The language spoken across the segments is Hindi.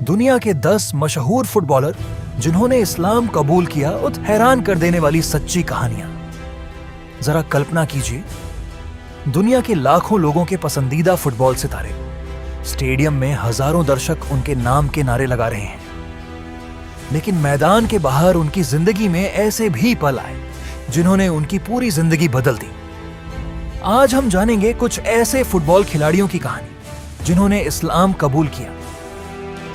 दुनिया के 10 मशहूर फुटबॉलर जिन्होंने इस्लाम कबूल किया और हैरान कर देने वाली सच्ची कहानियां। जरा कल्पना कीजिए, दुनिया के लाखों लोगों के पसंदीदा फुटबॉल सितारे, स्टेडियम में हजारों दर्शक उनके नाम के नारे लगा रहे हैं, लेकिन मैदान के बाहर उनकी जिंदगी में ऐसे भी पल आए जिन्होंने उनकी पूरी जिंदगी बदल दी। आज हम जानेंगे कुछ ऐसे फुटबॉल खिलाड़ियों की कहानी जिन्होंने इस्लाम कबूल किया।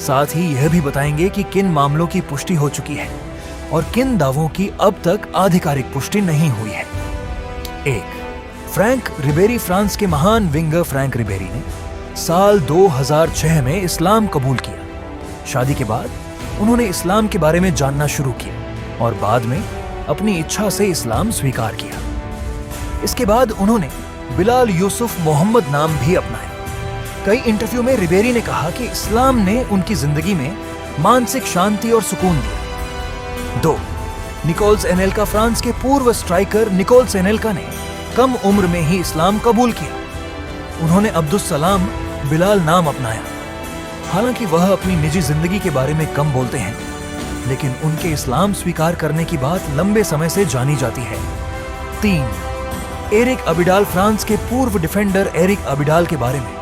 साथ ही यह भी बताएंगे कि किन मामलों की पुष्टि हो चुकी है और किन दावों की अब तक आधिकारिक पुष्टि नहीं हुई है। 1. फ्रैंक रिबेरी। फ्रांस के महान विंगर फ्रैंक रिबेरी ने साल 2006 में इस्लाम कबूल किया। शादी के बाद उन्होंने इस्लाम के बारे में जानना शुरू किया और बाद में अपनी इच्छा से इस्लाम स्वीकार किया। इसके बाद उन्होंने बिलाल यूसुफ मोहम्मद नाम भी अपनाया। कई इंटरव्यू में रिबेरी ने कहा कि इस्लाम ने उनकी जिंदगी में मानसिक शांति और सुकून दिया। 2. निकोल्स एनेल्का। फ्रांस के पूर्व स्ट्राइकर निकोल्स एनेल्का ने कम उम्र में ही इस्लाम कबूल किया। उन्होंने अब्दुस सलाम बिलाल नाम अपनाया। हालांकि वह अपनी निजी जिंदगी के बारे में कम बोलते हैं, लेकिन उनके इस्लाम स्वीकार करने की बात लंबे समय से जानी जाती है। 3. एरिक अबिडाल। फ्रांस के पूर्व डिफेंडर एरिक अबिडाल के बारे में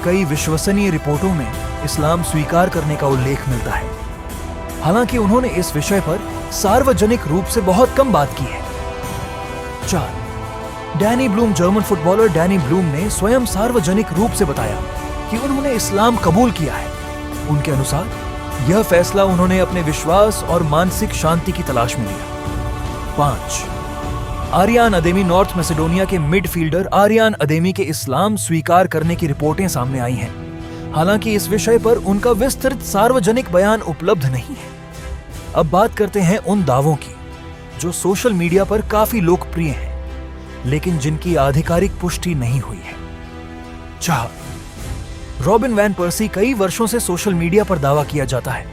कई विश्वसनीय रिपोर्टों में इस्लाम स्वीकार करने का उल्लेख मिलता है। हालांकि उन्होंने इस विषय पर सार्वजनिक रूप से बहुत कम बात की है। 4. Danny Bloom. German footballer Danny Bloom ने स्वयं सार्वजनिक रूप से बताया कि उन्होंने इस्लाम कबूल किया है। उनके अनुसार यह फैसला उन्होंने अपने विश्वास और मानसिक शांति की तलाश में लिया। 5. आरियान अदेमी। नॉर्थ मैसेडोनिया के मिडफील्डर आरियान अदेमी के इस्लाम स्वीकार करने की रिपोर्टें सामने आई हैं। हालांकि इस विषय पर उनका विस्तृत सार्वजनिक बयान उपलब्ध नहीं है। अब बात करते हैं उन दावों की जो सोशल मीडिया पर काफी लोकप्रिय हैं, लेकिन जिनकी आधिकारिक पुष्टि नहीं हुई है। 4. Robin van Persie. कई वर्षों से सोशल मीडिया पर दावा किया जाता है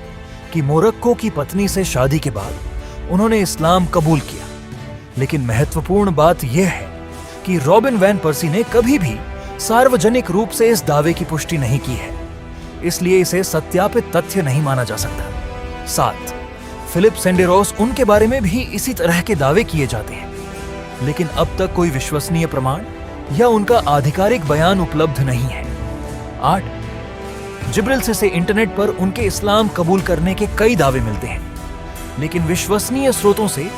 कि मोरक्को की पत्नी से शादी के बाद उन्होंने इस्लाम कबूल किया, लेकिन महत्वपूर्ण बात यह है कि रॉबिन वैन पर्सी ने कभी भी सार्वजनिक रूप से इस दावे की पुष्टि नहीं की है, इसलिए इसे सत्यापित तथ्य नहीं माना जा सकता। 7. फिलिप सेंडेरोस। उनके बारे में भी इसी तरह के दावे किए जाते हैं, लेकिन अब तक कोई विश्वसनीय प्रमाण या उनका आधिकारिक बयान उपलब्ध नहीं है। 8. जिब्रिल से इंटरनेट पर उनके इस्लाम कबूल करने के कई दावे मिलते हैं, लेकिन विश्वसनीय स्रोतों से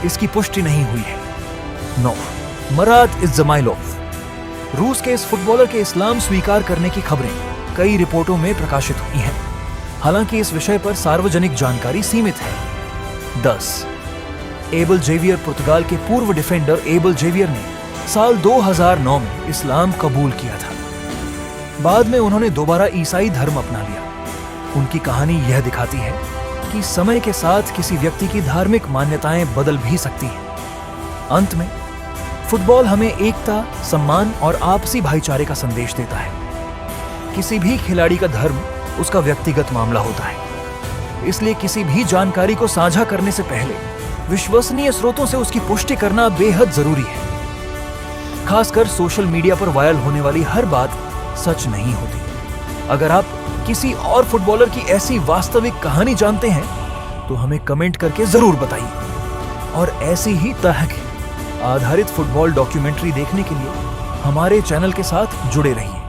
इसकी पुष्टि नहीं हुई है। 9. मरात इज़माइलोव। रूस के इस फुटबॉलर के इस्लाम स्वीकार करने की खबरें कई रिपोर्टों में प्रकाशित हुई हैं, हालांकि इस विषय पर सार्वजनिक जानकारी सीमित है। 10. Able Xavier. पुर्तगाल के पूर्व डिफेंडर एबल जेवियर ने साल 2009 में इस्लाम कबूल किया था। बाद में उन्होंने दोबारा ईसाई धर्म अपना लिया। उनकी कहानी यह दिखाती है कि समय के साथ किसी व्यक्ति की धार्मिक मान्यताएं बदल भी सकती हैं। अंत में फुटबॉल हमें एकता, सम्मान और आपसी भाईचारे का संदेश देता है। किसी भी खिलाड़ी का धर्म उसका व्यक्तिगत मामला होता है, इसलिए किसी भी जानकारी को साझा करने से पहले विश्वसनीय स्रोतों से उसकी पुष्टि करना बेहद जरूरी है। खासकर सोशल मीडिया पर वायरल होने वाली हर बात सच नहीं होती। अगर आप किसी और फुटबॉलर की ऐसी वास्तविक कहानी जानते हैं तो हमें कमेंट करके जरूर बताइए। और ऐसी ही तरह की आधारित फुटबॉल डॉक्यूमेंट्री देखने के लिए हमारे चैनल के साथ जुड़े रहिए।